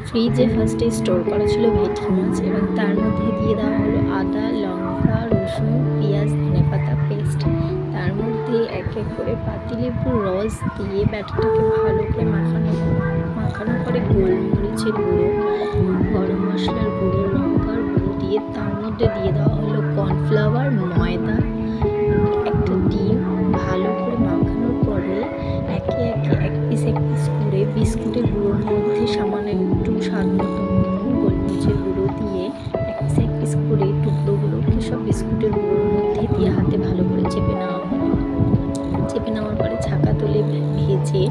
ফ্রিজে ফার্স্টে স্টোর করা ছিল ভেটকি মাছ এবং তার মধ্যে দিয়ে দেওয়া হলো আদা, লঙ্কা, রসুন, পেঁয়াজ, ধনেপাতা পেস্ট। তার মধ্যে এক এক করে পাতিলেবুর রস দিয়ে ব্যাটারটাকে ভালো করে মাখানোর পরে গোলমরিচের গুঁড়ো, গরম মশলার গুঁড়ো, লঙ্কার গুঁড়ো দিয়ে তার মধ্যে দিয়ে দেওয়া হলো কর্নফ্লাওয়ার, ময়দা, একটা ডিম। ভালো করে মাখানোর পরে একে একে এক পিস করে বিস্কুটের গুঁড়োর মধ্যে সামান্য একটু স্বাদ মতো নুন, গোলমরিচের গুঁড়ো দিয়ে এক পিস করে টুকরোগুলোকে সব বিস্কুটের গুঁড়োর মধ্যে দিয়ে হাতে ভালো করে চেপে নেওয়া হলো। চেপে নেওয়ার পরে ছাঁকা তুলে ভেজে